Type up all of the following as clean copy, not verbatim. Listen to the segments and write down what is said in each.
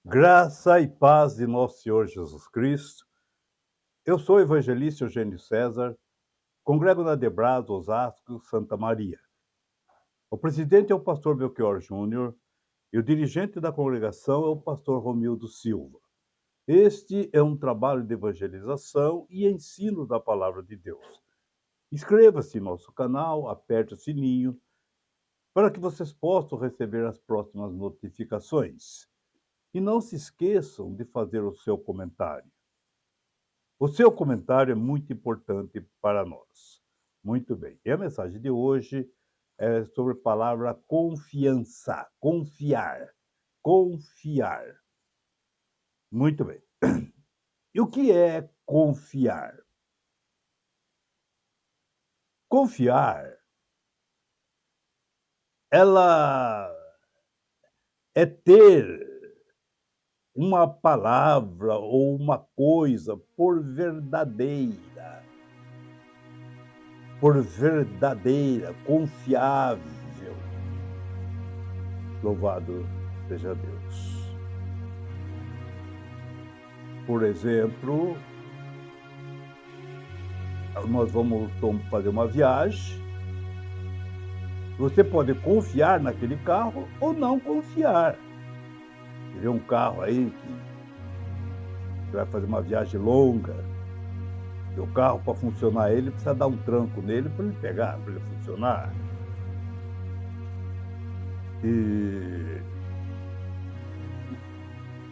Graça e paz de nosso Senhor Jesus Cristo. Eu sou o evangelista Eugênio César, congrego na Debras, Osasco, Santa Maria. O presidente é o pastor Belchior Júnior e o dirigente da congregação é o pastor Romildo Silva. Este é um trabalho de evangelização e ensino da palavra de Deus. Inscreva-se em nosso canal, aperte o sininho para que vocês possam receber as próximas notificações. E não se esqueçam de fazer o seu comentário. O seu comentário é muito importante para nós. Muito bem. E a mensagem de hoje é sobre a palavra confiança. Confiar. Confiar. Muito bem. E o que é confiar? Confiar, ela é ter uma palavra ou uma coisa por verdadeira, confiável. Louvado seja Deus. Por exemplo, nós vamos fazer uma viagem. Você pode confiar naquele carro ou não confiar. Você vê um carro aí que vai fazer uma viagem longa, e o carro, para funcionar ele, precisa dar um tranco nele para ele pegar, para ele funcionar. E,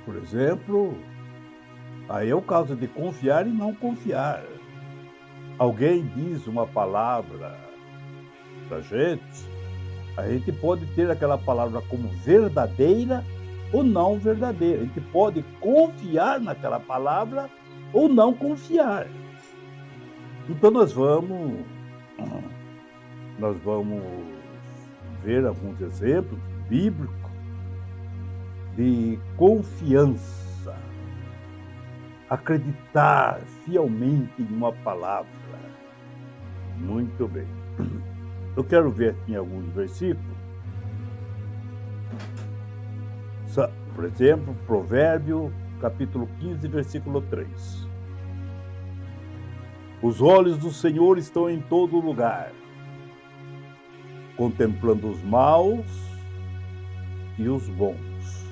por exemplo, aí é o caso de confiar e não confiar. Alguém diz uma palavra para a gente pode ter aquela palavra como verdadeira ou não verdadeira. A gente pode confiar naquela palavra ou não confiar. Então nós vamos ver alguns exemplos bíblicos de confiança. Acreditar fielmente em uma palavra. Muito bem. Eu quero ver aqui em alguns versículos. Por exemplo, Provérbio, capítulo 15, versículo 3. Os olhos do Senhor estão em todo lugar, contemplando os maus e os bons.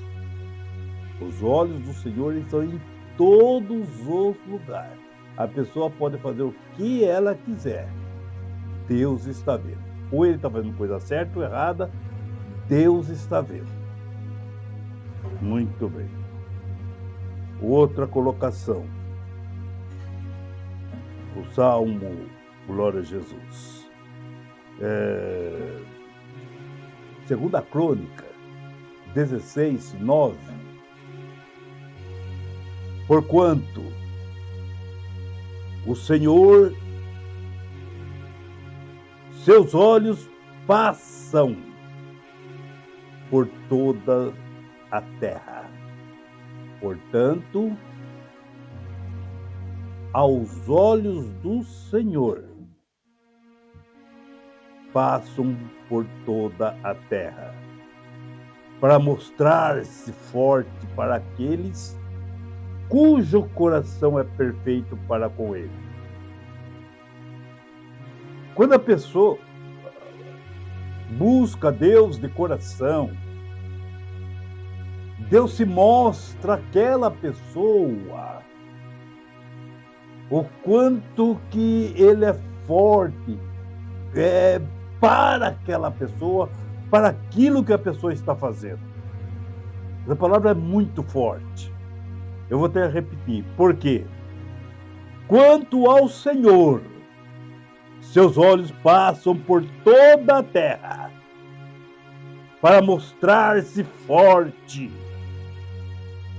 Os olhos do Senhor estão em todos os lugares. A pessoa pode fazer o que ela quiser. Deus está vendo. Ou ele está fazendo coisa certa ou errada, Deus está vendo. Muito bem. Outra colocação. O Salmo, glória a Jesus. Segunda Crônica, 16, 9. Porquanto o Senhor, seus olhos passam por toda a terra. Portanto, aos olhos do Senhor passam por toda a terra, para mostrar-se forte para aqueles cujo coração é perfeito para com ele. Quando a pessoa busca Deus de coração, Deus se mostra àquela pessoa o quanto que ele é forte para aquela pessoa, para aquilo que a pessoa está fazendo. Essa palavra é muito forte. Eu vou até repetir. Por quê? Quanto ao Senhor, seus olhos passam por toda a terra para mostrar-se forte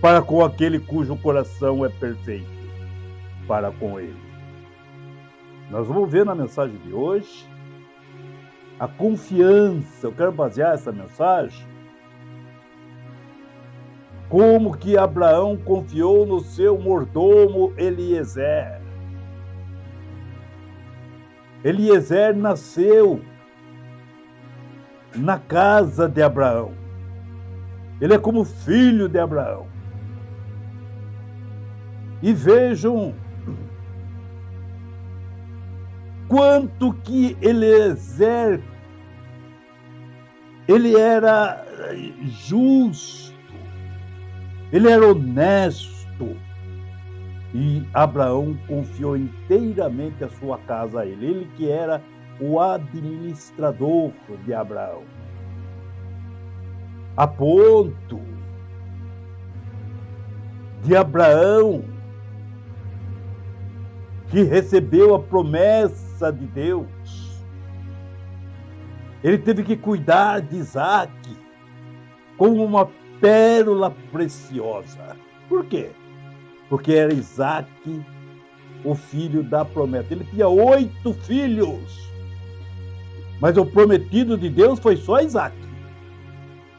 para com aquele cujo coração é perfeito para com ele. Nós vamos ver na mensagem de hoje a confiança. Eu quero basear essa mensagem como que Abraão confiou no seu mordomo Eliezer. Eliezer nasceu na casa de Abraão. Ele é como filho de Abraão. E vejam quanto que Eliezer, ele era justo, ele era honesto, e Abraão confiou inteiramente a sua casa a ele. Ele que era o administrador de Abraão, a ponto de Abraão, que recebeu a promessa de Deus, ele teve que cuidar de Isaac como uma pérola preciosa. Por quê? Porque era Isaac o filho da promessa. Ele tinha 8 filhos, mas o prometido de Deus foi só Isaac.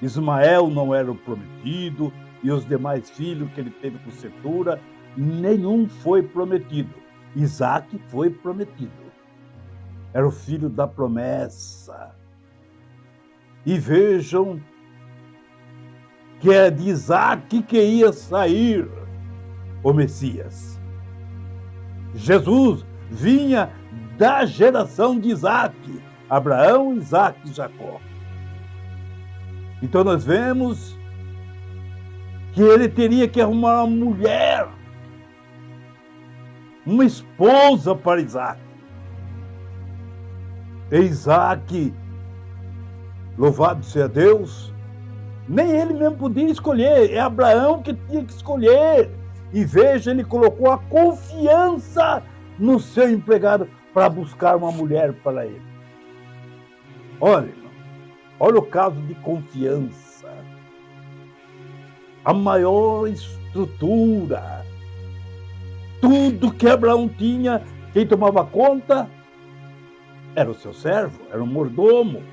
Ismael não era o prometido, e os demais filhos que ele teve com Cetura, nenhum foi prometido. Isaac foi prometido. Era o filho da promessa. E vejam que é de Isaac que ia sair o Messias. Jesus vinha da geração de Isaac, Abraão, Isaac e Jacó. Então nós vemos que ele teria que arrumar uma mulher, uma esposa para Isaac. E Isaac, louvado seja Deus, nem ele mesmo podia escolher, é Abraão que tinha que escolher. E veja, ele colocou a confiança no seu empregado para buscar uma mulher para ele. Olha o caso de confiança. A maior estrutura, tudo que Abraão tinha, quem tomava conta era o seu servo, era o mordomo,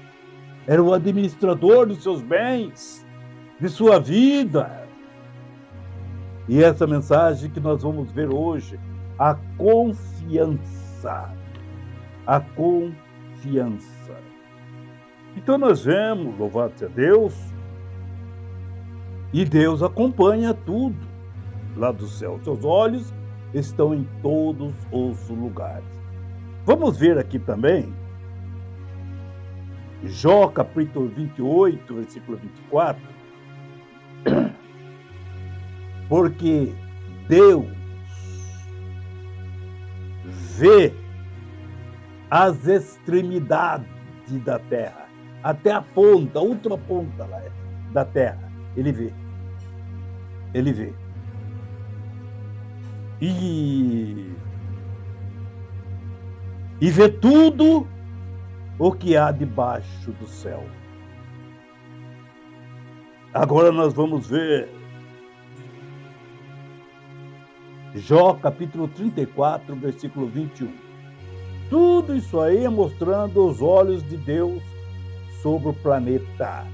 era o administrador dos seus bens, de sua vida. E essa mensagem que nós vamos ver hoje, a confiança. A confiança. Então nós vemos, louvado seja Deus, e Deus acompanha tudo lá do céu. Seus olhos estão em todos os lugares. Vamos ver aqui também, Jó capítulo 28, versículo 24. Porque Deus vê as extremidades da terra, até a ponta, a última ponta lá da terra, ele vê. Ele vê. E vê tudo o que há debaixo do céu. Agora nós vamos ver Jó capítulo 34, versículo 21. Tudo isso aí é mostrando os olhos de Deus sobre o planeta,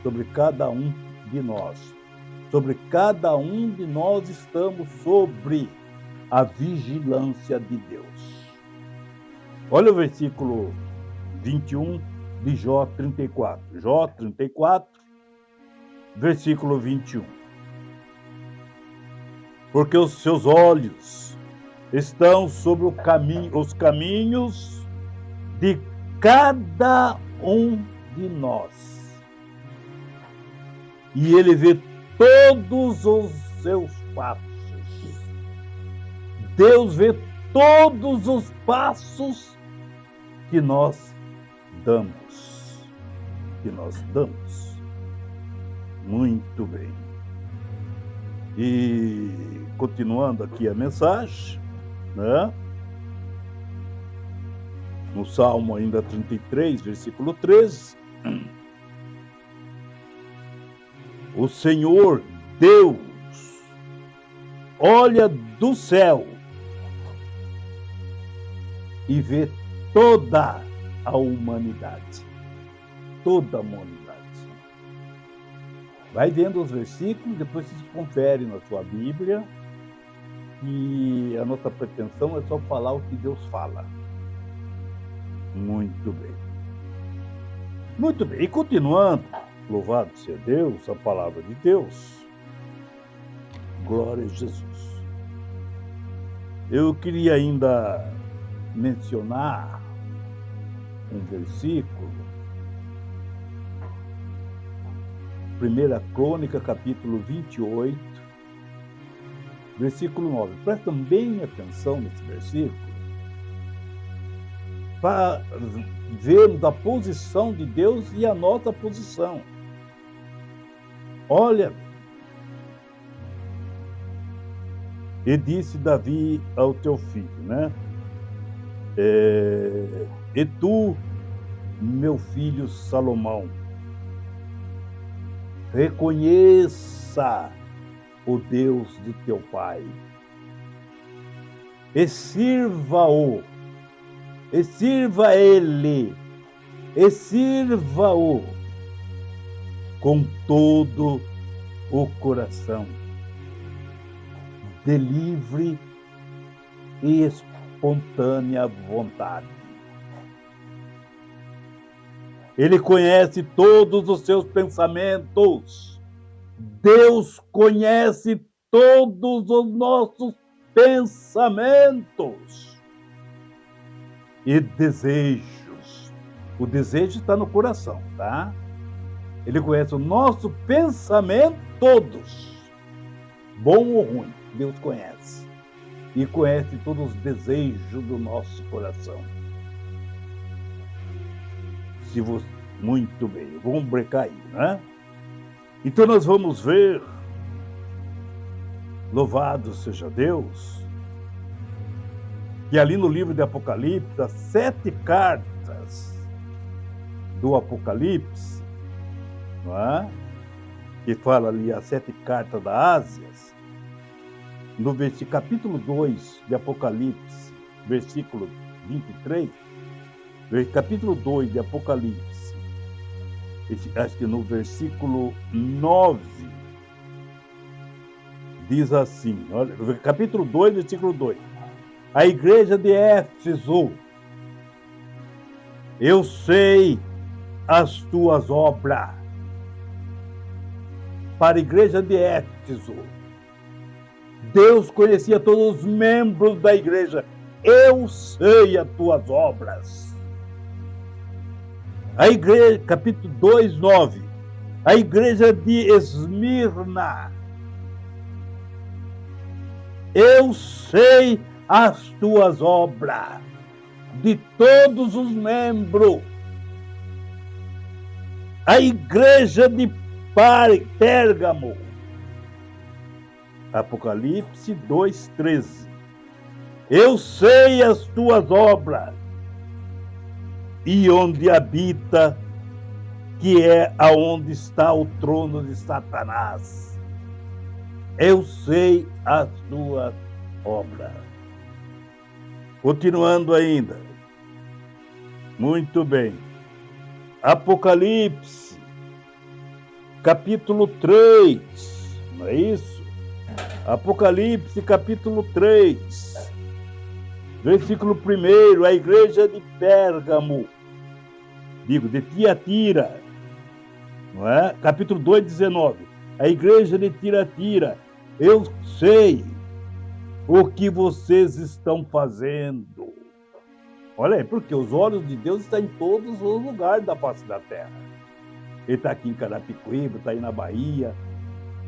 sobre cada um de nós. Sobre cada um de nós estamos sobre a vigilância de Deus. Olha o versículo 21 de Jó 34. Jó 34, versículo 21. Porque os seus olhos estão sobre os caminhos de cada um de nós. E ele vê todos os seus passos. Deus vê todos os passos que nós damos. Muito bem. E continuando aqui a mensagem, né? No Salmo ainda 33, versículo 13. O Senhor Deus olha do céu e vê toda a humanidade. Toda a humanidade. Vai vendo os versículos, depois você confere na sua Bíblia. E a nossa pretensão é só falar o que Deus fala. Muito bem. Muito bem. E continuando, louvado seja Deus, a palavra de Deus. Glória a Jesus. Eu queria ainda mencionar um versículo, 1 Crônica, capítulo 28, versículo 9. Prestem bem atenção nesse versículo, para vermos a posição de Deus e a nossa posição. Olha, e disse Davi ao teu filho, né? E tu, meu filho Salomão, reconheça o Deus de teu pai e sirva-o, e sirva ele, e sirva-o com todo o coração, de livre e espontânea vontade. Ele conhece todos os seus pensamentos. Deus conhece todos os nossos pensamentos e desejos. O desejo está no coração, tá? Ele conhece o nosso pensamento todos, bom ou ruim, Deus conhece. E conhece todos os desejos do nosso coração. Se você... Muito bem, vamos brecar aí, né? Então nós vamos ver, louvado seja Deus, que ali no livro de Apocalipse, as 7 cartas do Apocalipse, não é? Que fala ali as 7 cartas da Ásia, no capítulo 2 de Apocalipse, versículo 23, capítulo 2 de Apocalipse, acho que no versículo 9, diz assim, olha, capítulo 2, versículo 2, a igreja de Éfeso, eu sei as tuas obras. Para a igreja de Éfeso, Deus conhecia todos os membros da igreja. Eu sei as tuas obras. A igreja, capítulo 2, 9. A igreja de Esmirna. Eu sei as tuas obras, de todos os membros. A igreja de Pérgamo. Apocalipse 2:13. Eu sei as tuas obras e onde habita, que é aonde está o trono de Satanás. Eu sei as tuas obras. Continuando ainda. Muito bem. Apocalipse, capítulo 3, não é isso? Apocalipse, capítulo 3, versículo 1, a igreja de Pérgamo, de Tiatira, não é? Capítulo 2, 19, a igreja de Tiatira, eu sei o que vocês estão fazendo. Olha aí, porque os olhos de Deus estão em todos os lugares da face da terra. Ele está aqui em Carapicuíba, está aí na Bahia,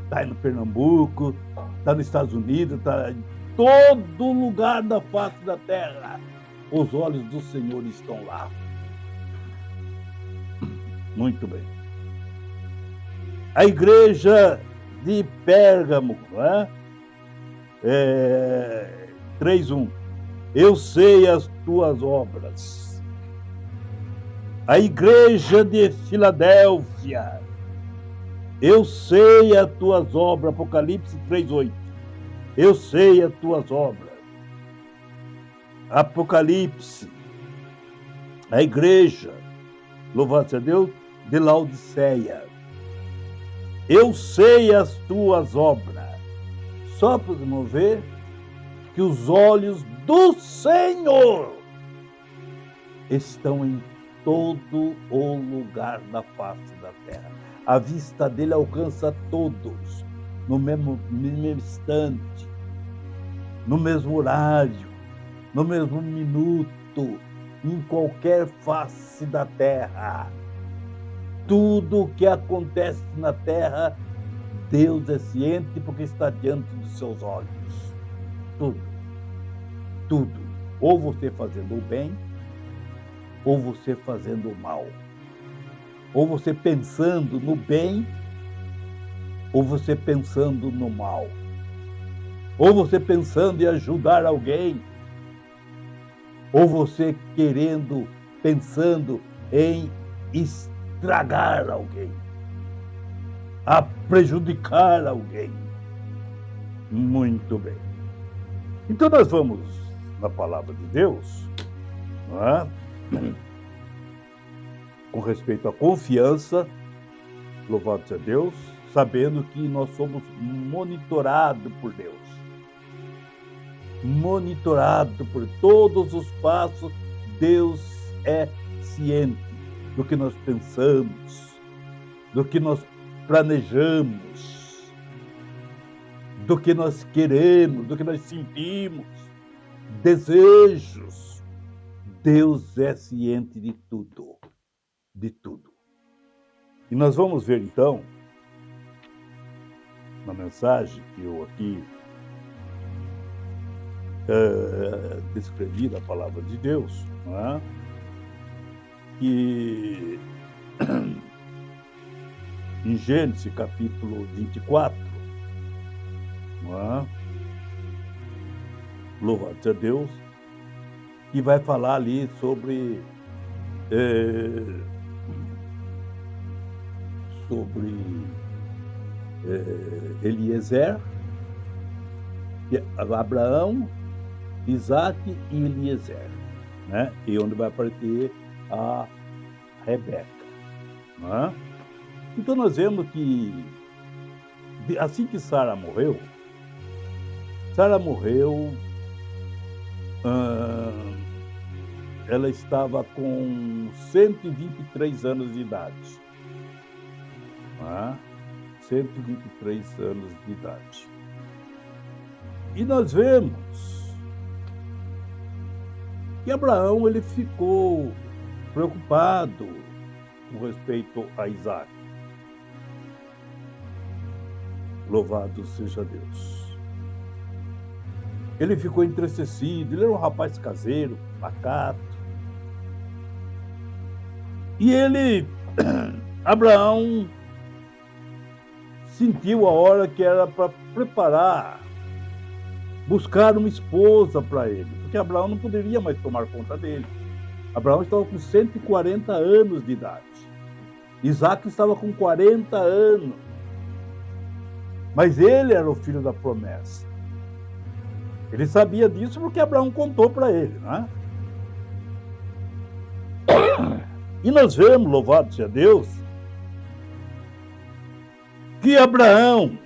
está aí no Pernambuco, está nos Estados Unidos, está em todo lugar da face da terra. Os olhos do Senhor estão lá. Muito bem. A igreja de Pérgamo, não é? 3:1. Eu sei as tuas obras. A igreja de Filadélfia. Eu sei as tuas obras. Apocalipse 3:8. Eu sei as tuas obras. Apocalipse. A igreja, louvado seja Deus, de Laodiceia. Eu sei as tuas obras. Só podemos ver que os olhos do Senhor estão em todo o lugar da face da terra. A vista dele alcança todos no mesmo instante. no mesmo horário, no mesmo minuto, em qualquer face da terra. Tudo o que acontece na terra, Deus é ciente porque está diante dos seus olhos. Tudo. Tudo. Ou você fazendo o bem, ou você fazendo o mal. Ou você pensando no bem, ou você pensando no mal. Ou você pensando em ajudar alguém, ou você pensando em estragar alguém, a prejudicar alguém. Muito bem. Então nós vamos na palavra de Deus, não é? Com respeito à confiança, louvado seja Deus, sabendo que nós somos monitorados por Deus. Monitorado por todos os passos, Deus é ciente do que nós pensamos, do que nós planejamos, do que nós queremos, do que nós sentimos, desejos. Deus é ciente de tudo, de tudo. E nós vamos ver então, na mensagem que eu aqui descrevi da palavra de Deus, não é? Que em Gênesis capítulo 24, não é? Louvado seja Deus, que vai falar ali sobre Eliezer, Abraão, Isaac e Eliezer, né? E onde vai aparecer a Rebeca, né? Então nós vemos que assim que Sara morreu, ela estava com 123 anos de idade, né? 123 anos de idade. E nós vemos que Abraão ele ficou preocupado com respeito a Isaac. Louvado seja Deus. Ele ficou entristecido, ele era um rapaz caseiro, pacato. E Abraão, sentiu a hora que era para preparar, buscar uma esposa para ele, porque Abraão não poderia mais tomar conta dele. Abraão estava com 140 anos de idade. Isaac estava com 40 anos. Mas ele era o filho da promessa. Ele sabia disso porque Abraão contou para ele, né? E nós vemos, louvado seja Deus, que Abraão,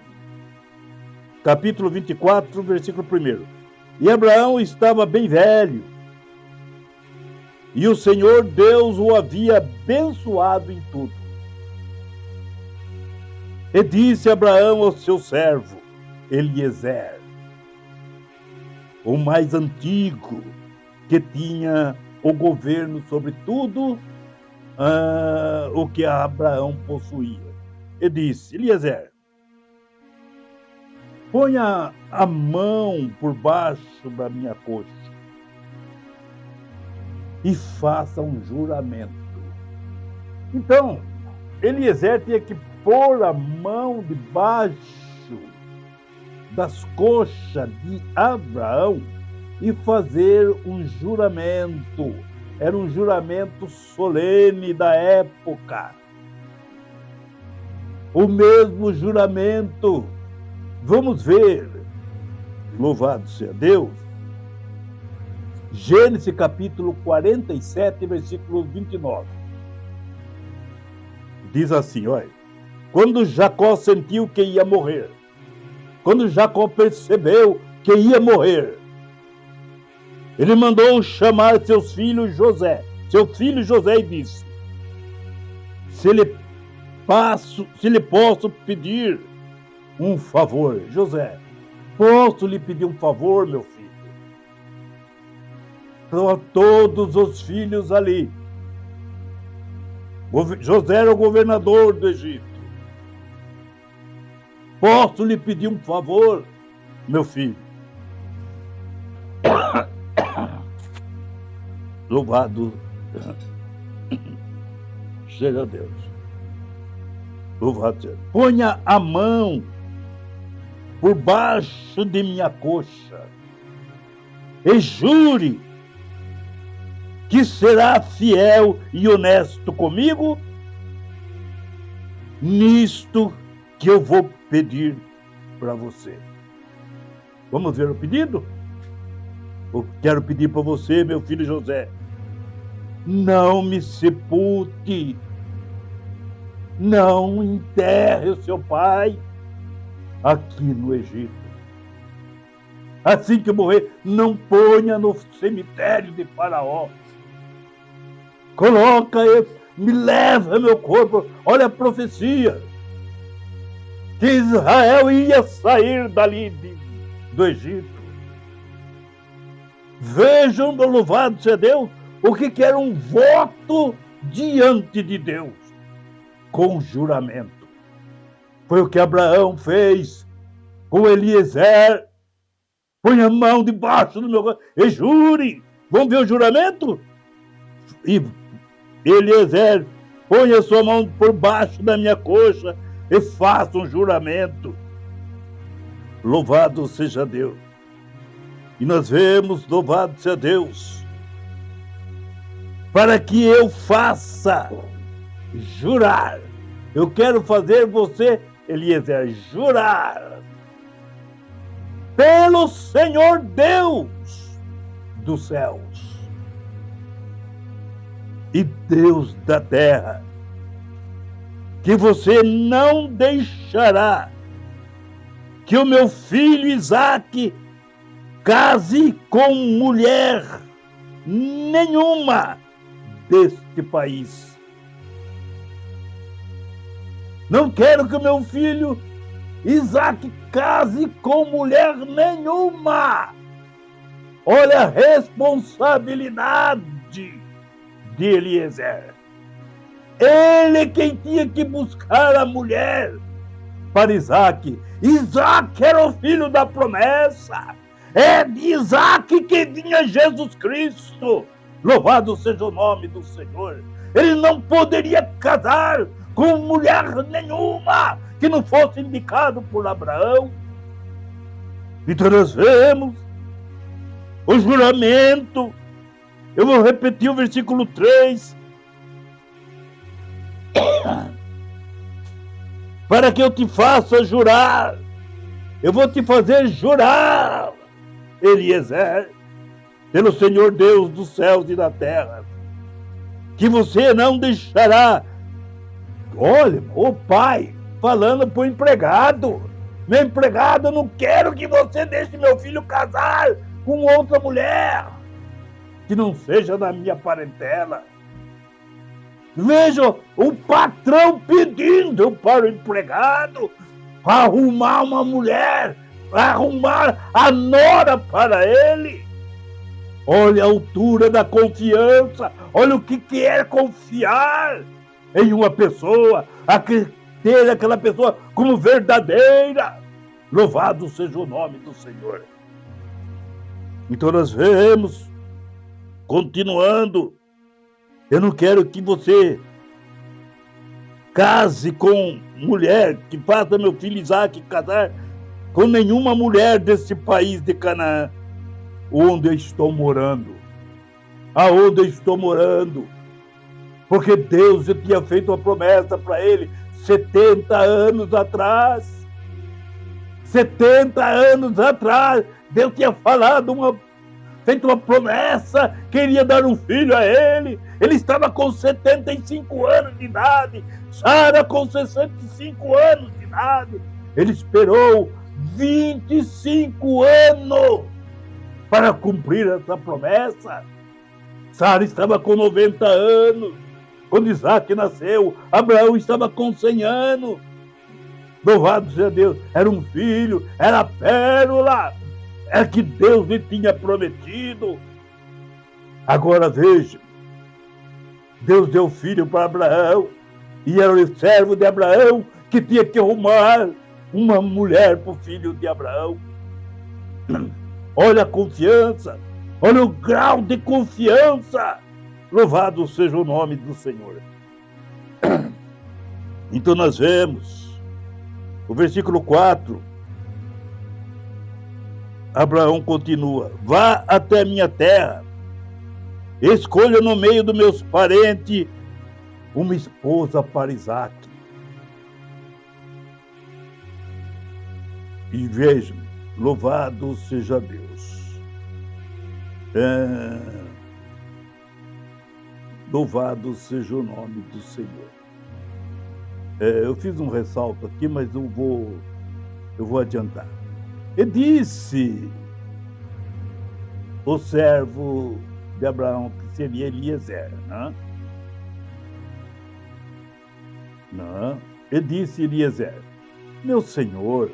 capítulo 24, versículo 1. E Abraão estava bem velho, e o Senhor Deus o havia abençoado em tudo. E disse Abraão ao seu servo, Eliezer, o mais antigo, que tinha o governo sobre tudo o que Abraão possuía. E disse, Eliezer, ponha a mão por baixo da minha coxa e faça um juramento. Então, Eliezer tinha que pôr a mão debaixo das coxas de Abraão e fazer um juramento. Era um juramento solene da época. O mesmo juramento. Vamos ver, louvado seja Deus, Gênesis capítulo 47, versículo 29. Diz assim, olha, quando Jacó sentiu que ia morrer, quando Jacó percebeu que ia morrer, ele mandou chamar seu filho José e disse, se lhe posso pedir um favor, José, Posso lhe pedir um favor, meu filho? Para todos os filhos ali. José era o governador do Egito. Posso lhe pedir um favor, meu filho? Louvado seja Deus. Louvado seja. Ponha a mão por baixo de minha coxa e jure que será fiel e honesto comigo nisto que eu vou pedir para você. Vamos ver o pedido? Eu quero pedir para você, meu filho José, não me sepulte, não enterre o seu pai aqui no Egito. Assim que eu morrer, não ponha no cemitério de Faraó. Coloca ele, me leva meu corpo. Olha a profecia, que Israel ia sair dali do Egito. Vejam, louvado seja Deus, o que era um voto diante de Deus, com juramento. Foi o que Abraão fez com Eliezer. Põe a mão debaixo do meu corpo e jure. Vamos ver o juramento? E Eliezer, põe a sua mão por baixo da minha coxa e faça um juramento. Louvado seja Deus. E nós vemos, louvado seja Deus, para que eu faça jurar. Eu quero fazer você, Eliezer, jurar pelo Senhor Deus dos céus e Deus da terra, que você não deixará que o meu filho Isaque case com mulher nenhuma deste país. Não quero que o meu filho Isaque case com mulher nenhuma. Olha a responsabilidade de Eliezer. Ele quem tinha que buscar a mulher para Isaque. Isaque era o filho da promessa. É de Isaque que vinha Jesus Cristo. Louvado seja o nome do Senhor. Ele não poderia casar com mulher nenhuma que não fosse indicado por Abraão. Então nós vemos o juramento. Eu vou repetir o versículo 3. Para que eu te faça jurar. Eu vou te fazer jurar, Eliezer, pelo Senhor Deus dos céus e da terra, que você não deixará. Olha, o pai falando para o empregado: meu empregado, eu não quero que você deixe meu filho casar com outra mulher que não seja da minha parentela. Veja o patrão pedindo para o empregado arrumar uma mulher, arrumar a nora para ele. Olha a altura da confiança, olha o que é confiar em uma pessoa, ter aquela pessoa como verdadeira. Louvado seja o nome do Senhor. Então nós vemos, continuando, eu não quero que você case com mulher, que faça meu filho Isaque casar com nenhuma mulher desse país de Canaã, onde eu estou morando. Aonde eu estou morando. Porque Deus tinha feito uma promessa para ele 70 anos atrás. 70 anos atrás, Deus tinha feito uma promessa, queria dar um filho a ele. Ele estava com 75 anos de idade, Sara com 65 anos de idade. Ele esperou 25 anos para cumprir essa promessa. Sara estava com 90 anos quando Isaque nasceu. Abraão estava com 100 anos. Louvado seja Deus, era um filho, era a pérola, é que Deus lhe tinha prometido. Agora veja, Deus deu filho para Abraão, e era o servo de Abraão que tinha que arrumar uma mulher para o filho de Abraão. Olha a confiança, olha o grau de confiança. Louvado seja o nome do Senhor. Então nós vemos o versículo 4. Abraão continua: vá até minha terra, escolha no meio dos meus parentes uma esposa para Isaque. E vejam, louvado seja Deus. Louvado seja o nome do Senhor. Eu fiz um ressalto aqui, mas eu vou adiantar. E disse o servo de Abraão, que seria Eliezer, né? Não. E disse Eliezer: meu senhor,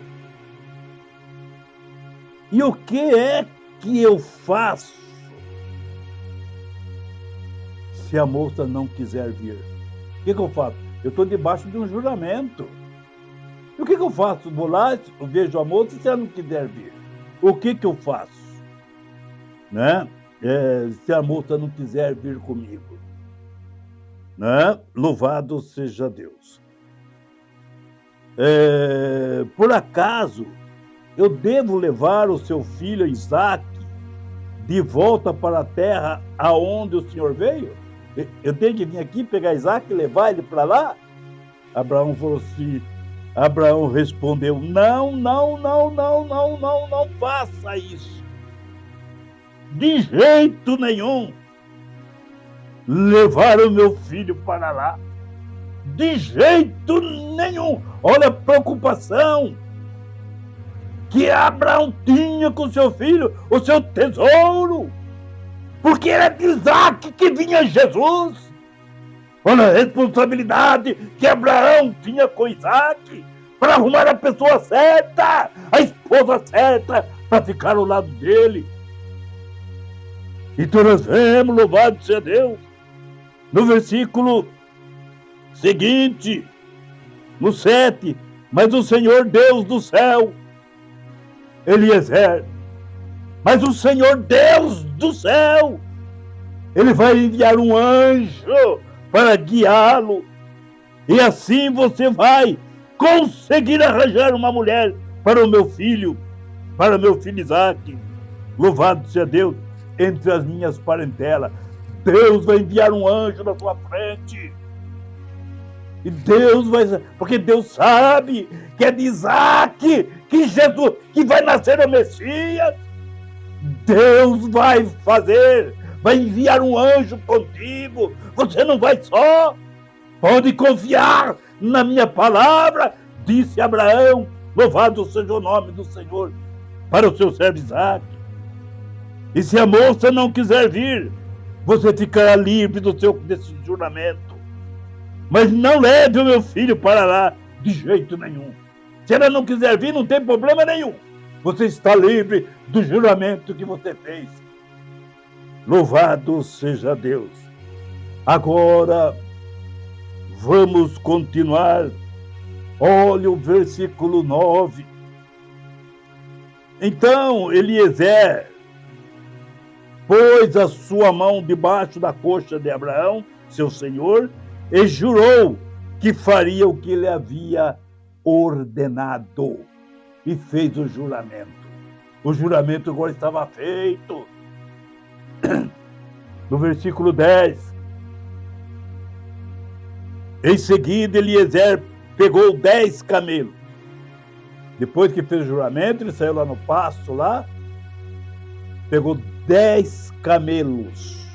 e o que é que eu faço se a moça não quiser vir? O que eu faço? Eu estou debaixo de um juramento. E o que eu faço? Vou lá, eu vejo a moça, se ela não quiser vir, o que eu faço? Né? Se a moça não quiser vir comigo. Né? Louvado seja Deus. Por acaso eu devo levar o seu filho Isaque de volta para a terra aonde o Senhor veio? Eu tenho que vir aqui pegar Isaque e levar ele para lá? Abraão falou assim. Abraão respondeu: não faça isso. De jeito nenhum. Levar o meu filho para lá. De jeito nenhum. Olha a preocupação que Abraão tinha com seu filho, o seu tesouro. Porque era de Isaque que vinha Jesus. Olha a responsabilidade que Abraão tinha com Isaque para arrumar a pessoa certa, a esposa certa, para ficar ao lado dele. Então nós vemos, louvado seja Deus, no versículo seguinte, no 7, mas o Senhor Deus do céu, Eliezer, mas o Senhor Deus do céu, Ele vai enviar um anjo para guiá-lo, e assim você vai conseguir arranjar uma mulher para o meu filho Isaque. Louvado seja Deus, entre as minhas parentelas. Deus vai enviar um anjo na sua frente. E Deus vai, porque Deus sabe que é de Isaque que Jesus, que vai nascer o Messias. Deus vai enviar um anjo contigo. Você não vai só. Pode confiar na minha palavra, disse Abraão. Louvado seja o nome do Senhor para o seu servo Isaque. E se a moça não quiser vir, você ficará livre desse juramento. Mas não leve o meu filho para lá de jeito nenhum. Se ela não quiser vir, não tem problema nenhum. Você está livre do juramento que você fez. Louvado seja Deus. Agora, vamos continuar. Olha o versículo 9. Então, Eliezer pôs a sua mão debaixo da coxa de Abraão, seu senhor, e jurou que faria o que ele havia ordenado. E fez o juramento. O juramento agora estava feito. No versículo 10. Em seguida, Eliezer pegou 10 camelos. Depois que fez o juramento, ele saiu lá no pasto, lá, pegou 10 camelos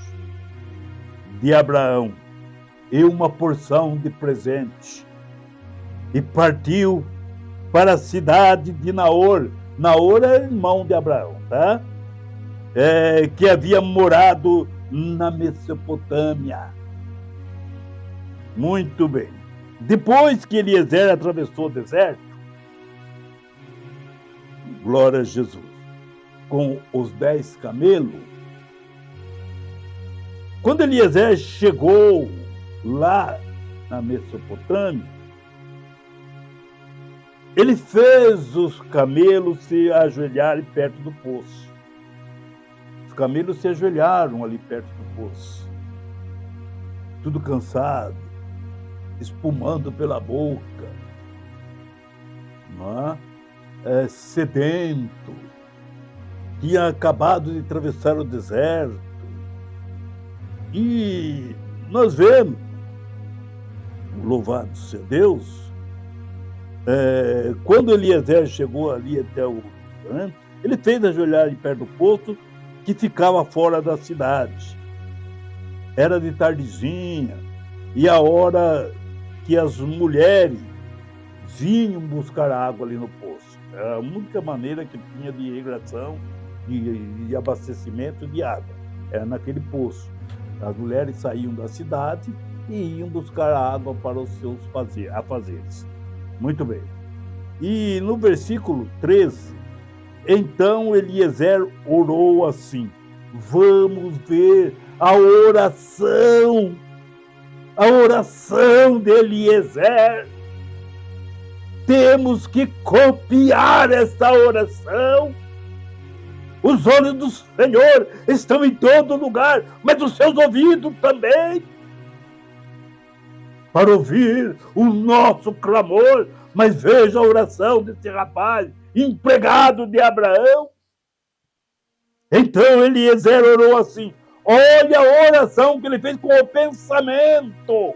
de Abraão e uma porção de presente, e partiu para a cidade de Naor. Naor é irmão de Abraão, tá? Que havia morado na Mesopotâmia. Muito bem. Depois que Eliezer atravessou o deserto, Glória a Jesus. Com os 10 camelos. Quando Eliezer chegou lá na Mesopotâmia, ele fez os camelos se ajoelharem perto do poço. Os camelos se ajoelharam ali perto do poço. Tudo cansado, espumando pela boca, não é? Sedento, tinha acabado de atravessar o deserto. E nós vemos, louvado seja Deus, quando Eliezer chegou ali até o... ele fez ajoelhar perto do poço que ficava fora da cidade. Era de tardezinha, e a hora que as mulheres vinham buscar água ali no poço. Era a única maneira que tinha de irrigação, de abastecimento de água. Era naquele poço. As mulheres saíam da cidade e iam buscar água para os seus afazeres. Muito bem. E no versículo 13, então Eliezer orou assim. Vamos ver a oração de Eliezer. Temos que copiar essa oração. Os olhos do Senhor estão em todo lugar, mas os seus ouvidos também, para ouvir o nosso clamor. Mas veja a oração desse rapaz, empregado de Abraão. Então Eliezer orou assim. Olha a oração que ele fez com o pensamento.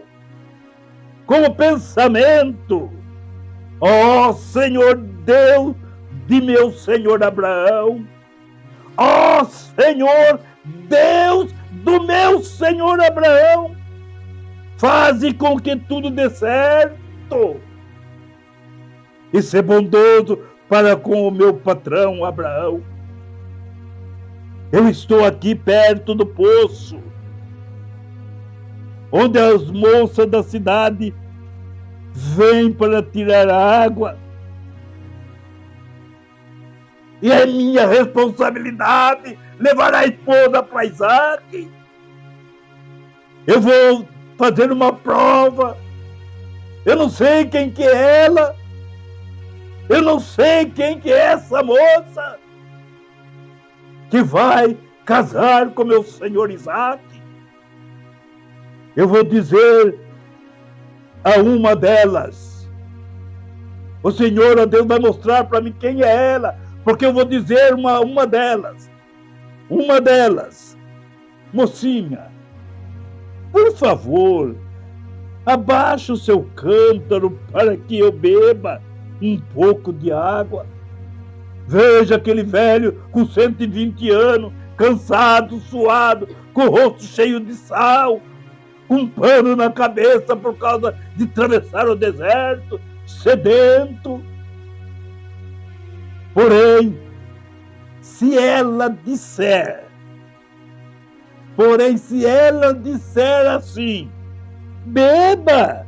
Com o pensamento. Ó Senhor Deus de meu senhor Abraão. Ó Senhor Deus do meu senhor Abraão. Faze com que tudo dê certo. E ser bondoso para com o meu patrão Abraão. Eu estou aqui perto do poço, onde as moças da cidade vêm para tirar água. E é minha responsabilidade levar a esposa para Isaac. Eu vou fazer uma prova. Eu não sei quem que é ela. Eu não sei quem que é essa moça que vai casar com meu senhor Isaac. Eu vou dizer a uma delas. O Senhor, ó Deus, vai mostrar para mim quem é ela, porque eu vou dizer uma delas. Uma delas. Mocinha, por favor, abaixe o seu cântaro para que eu beba um pouco de água. Veja aquele velho com 120 anos, cansado, suado, com o rosto cheio de sal, com um pano na cabeça por causa de atravessar o deserto, sedento. Porém, se ela disser assim, beba,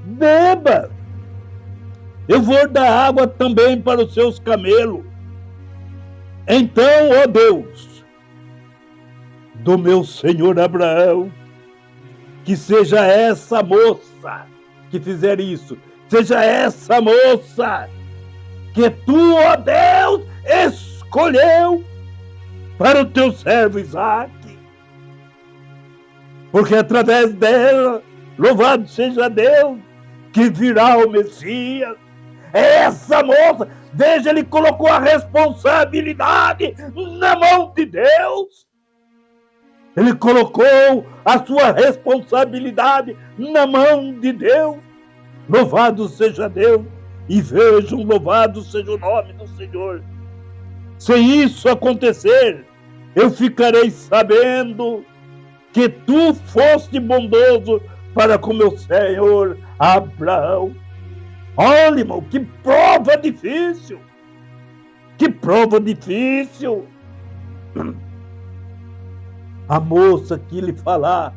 beba, eu vou dar água também para os seus camelos. Então, ó Deus, do meu senhor Abraão, que seja essa moça que fizer isso, seja essa moça que tu, ó Deus, escolheu para o teu servo Isaac. Porque através dela, louvado seja Deus, que virá o Messias. Essa moça, veja, ele colocou a responsabilidade na mão de Deus. Ele colocou a sua responsabilidade na mão de Deus. Louvado seja Deus. E vejam, louvado seja o nome do Senhor. Se isso acontecer, eu ficarei sabendo que tu foste bondoso para com meu senhor Abraão. Olha, irmão, que prova difícil! Que prova difícil! A moça que lhe falar,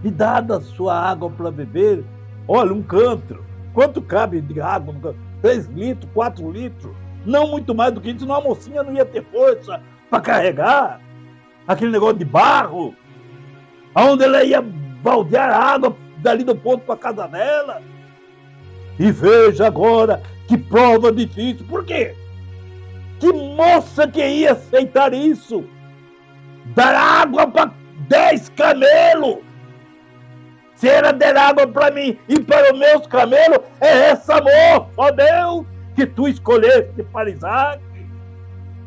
me dá da sua água para beber. Olha, um cântaro. Quanto cabe de água? 3 litros, 4 litros, não muito mais do que isso, senão a mocinha não ia ter força para carregar aquele negócio de barro, aonde ela ia baldear água dali do ponto para casa dela. E veja agora que prova difícil. Por quê? Que moça que ia aceitar isso? Dar água para 10 camelos? Se ela der água para mim e para os meus camelos, é essa moça, ó Deus, que tu escolheste para Isaac.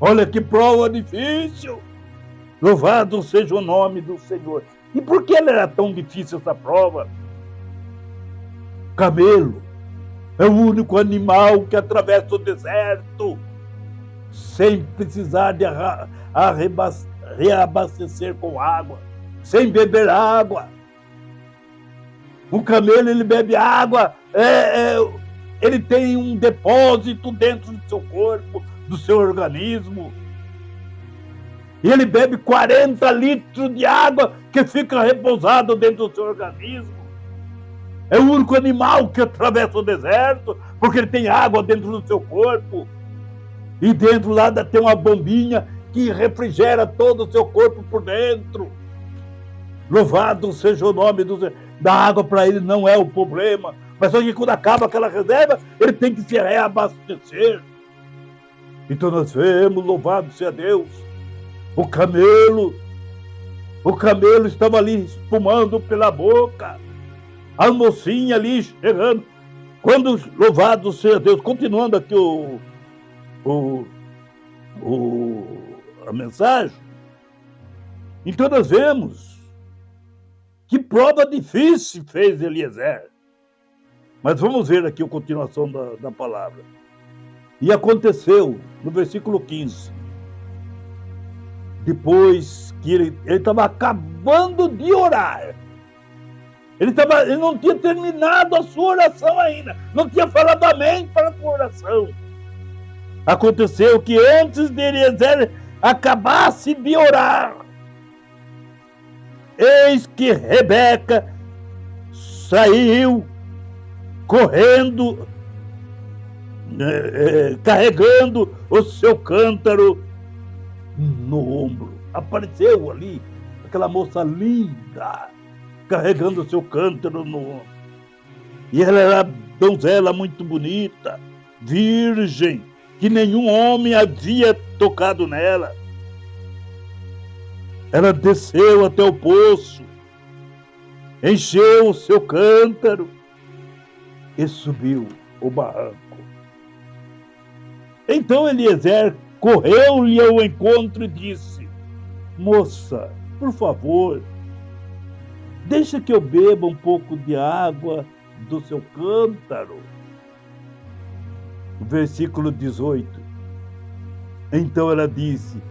Olha que prova difícil. Louvado seja o nome do Senhor. E por que ela era tão difícil essa prova? Camelo é o único animal que atravessa o deserto sem precisar de reabastecer com água, sem beber água. O camelo, ele bebe água, ele tem um depósito dentro do seu corpo, do seu organismo. E ele bebe 40 litros de água que fica repousado dentro do seu organismo. É o único animal que atravessa o deserto, porque ele tem água dentro do seu corpo. E dentro lá tem uma bombinha que refrigera todo o seu corpo por dentro. Louvado seja o nome do Senhor. Da água para ele não é o problema. Mas só que quando acaba aquela reserva, ele tem que se reabastecer. Então nós vemos, louvado seja Deus, o camelo estava ali espumando pela boca. A mocinha ali chegando. Quando, louvado seja Deus, continuando aqui a mensagem, então nós vemos que prova difícil fez Eliezer. Mas vamos ver aqui a continuação da palavra. E aconteceu, no versículo 15, depois que ele estava acabando de orar, ele não tinha terminado a sua oração ainda, não tinha falado amém para a sua oração. Aconteceu que antes de Eliezer acabasse de orar, eis que Rebeca saiu correndo, carregando o seu cântaro no ombro. Apareceu ali aquela moça linda, carregando o seu cântaro no ombro. E ela era donzela muito bonita, virgem, que nenhum homem havia tocado nela. Ela desceu até o poço, encheu o seu cântaro e subiu o barranco. Então Eliezer correu-lhe ao encontro e disse: moça, por favor, deixa que eu beba um pouco de água do seu cântaro. Versículo 18. Então ela disse: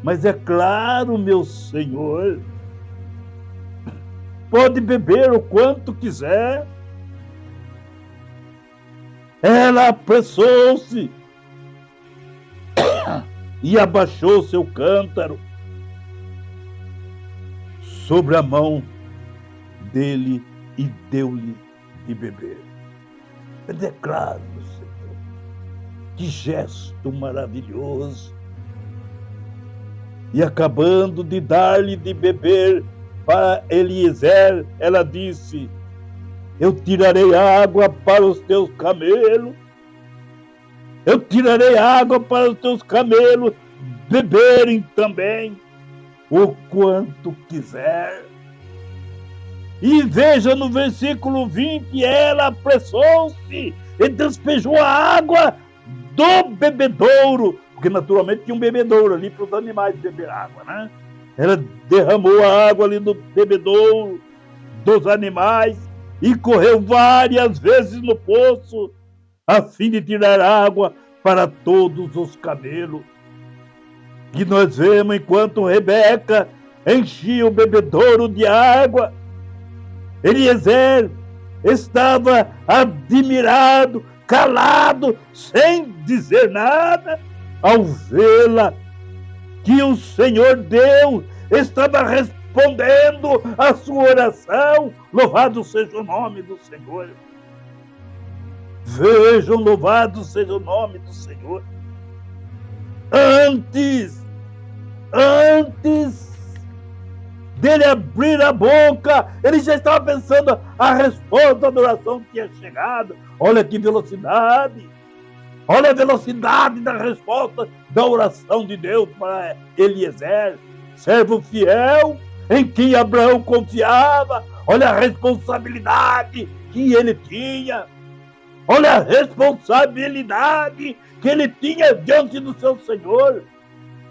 mas é claro, meu senhor, pode beber o quanto quiser. Ela apressou-se e abaixou seu cântaro sobre a mão dele e deu-lhe de beber. É claro, Senhor, que gesto maravilhoso. E acabando de dar-lhe de beber para Eliezer, ela disse: eu tirarei água para os teus camelos, eu tirarei água para os teus camelos beberem também o quanto quiser. E veja no versículo 20, ela apressou-se e despejou a água do bebedouro, porque naturalmente tinha um bebedouro ali para os animais beber água, né? Ela derramou a água ali no bebedouro dos animais e correu várias vezes no poço a fim de tirar água para todos os camelos. E nós vemos enquanto Rebeca enchia o bebedouro de água, Eliezer estava admirado, calado, sem dizer nada, ao vê-la que o Senhor Deus estava respondendo a sua oração. Louvado seja o nome do Senhor. Vejam, louvado seja o nome do Senhor. Antes dele abrir a boca, ele já estava pensando a resposta da oração que tinha chegado. Olha que velocidade! Olha a velocidade da resposta da oração de Deus para Eliezer, servo fiel em quem Abraão confiava. Olha a responsabilidade que ele tinha. Olha a responsabilidade que ele tinha diante do seu Senhor.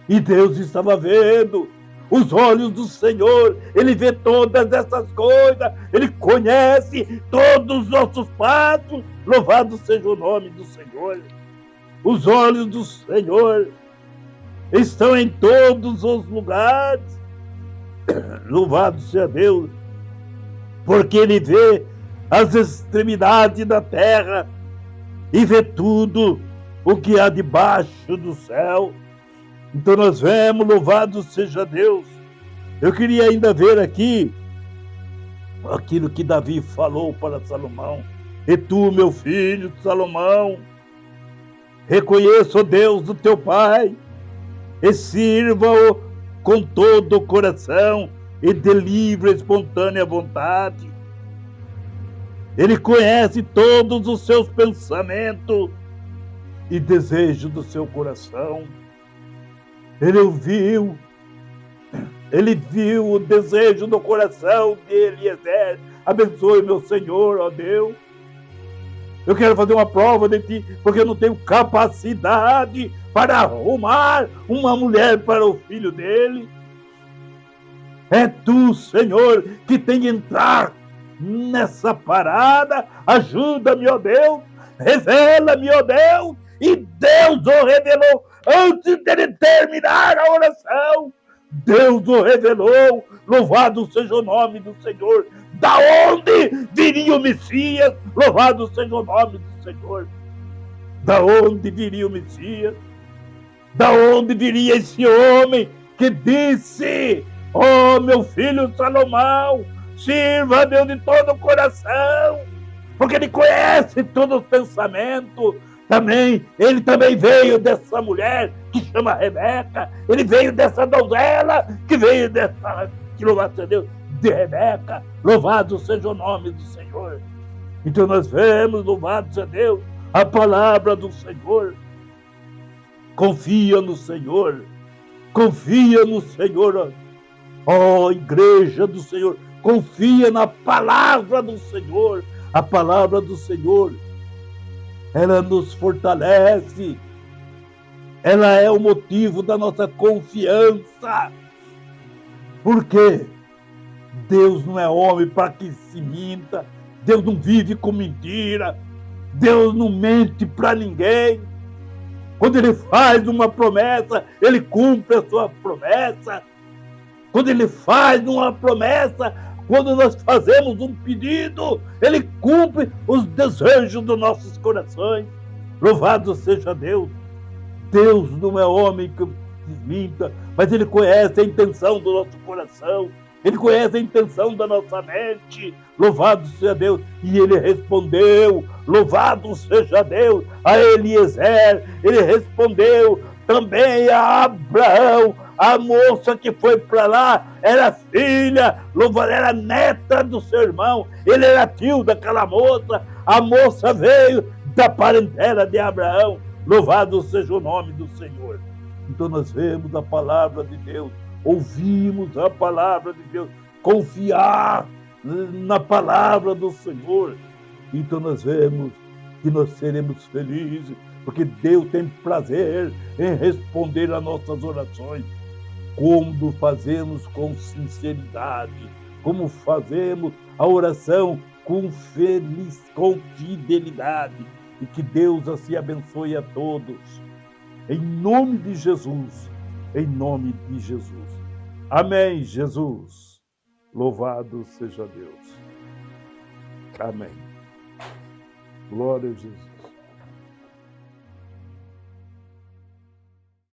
E Deus estava vendo. Os olhos do Senhor, Ele vê todas essas coisas, Ele conhece todos os nossos passos. Louvado seja o nome do Senhor. Os olhos do Senhor estão em todos os lugares. Louvado seja Deus, porque Ele vê as extremidades da terra e vê tudo o que há debaixo do céu. Então nós vemos, louvado seja Deus. Eu queria ainda ver aqui aquilo que Davi falou para Salomão. E tu, meu filho Salomão, reconheça o Deus do teu pai e sirva-o com todo o coração e de livre e espontânea vontade. Ele conhece todos os seus pensamentos e desejos do seu coração. Ele viu o desejo do coração de Eliezer. Abençoe meu Senhor, ó Deus. Eu quero fazer uma prova de ti, porque eu não tenho capacidade para arrumar uma mulher para o filho dele. É tu, Senhor, que tem que entrar nessa parada. Ajuda-me, ó Deus. Revela-me, ó Deus. E Deus o revelou antes dele terminar a oração. Deus o revelou. Louvado seja o nome do Senhor. Da onde viria o Messias? Louvado seja o nome do Senhor. Da onde viria o Messias? Da onde viria esse homem que disse: ó meu filho Salomão, sirva a Deus de todo o coração, porque ele conhece todos os pensamentos. Ele também veio dessa mulher que chama Rebeca. Ele veio dessa donzela que veio dessa, que louvado seja Deus, de Rebeca. Louvado seja o nome do Senhor. Então nós vemos, louvado seja Deus, a palavra do Senhor. Confia no Senhor. Confia no Senhor. Ó igreja do Senhor, confia na palavra do Senhor. A palavra do Senhor, ela nos fortalece. Ela é o motivo da nossa confiança. Porque Deus não é homem para que se minta. Deus não vive com mentira. Deus não mente para ninguém. Quando Ele faz uma promessa, Ele cumpre a sua promessa. Quando Ele faz uma promessa, quando nós fazemos um pedido, Ele cumpre os desejos dos nossos corações. Louvado seja Deus. Deus não é homem que minta, mas Ele conhece a intenção do nosso coração. Ele conhece a intenção da nossa mente. Louvado seja Deus. E Ele respondeu, louvado seja Deus, a Eliezer. Ele respondeu também a Abraão. A moça que foi para lá era filha, era neta do seu irmão. Ele era tio daquela moça. A moça veio da parentela de Abraão. Louvado seja o nome do Senhor. Então nós vemos a palavra de Deus, ouvimos a palavra de Deus, confiar na palavra do Senhor. Então nós vemos que nós seremos felizes, porque Deus tem prazer em responder às nossas orações. Como fazemos com sinceridade, como fazemos a oração com fidelidade. E que Deus assim abençoe a todos. Em nome de Jesus. Em nome de Jesus. Amém, Jesus. Louvado seja Deus. Amém. Glória a Jesus.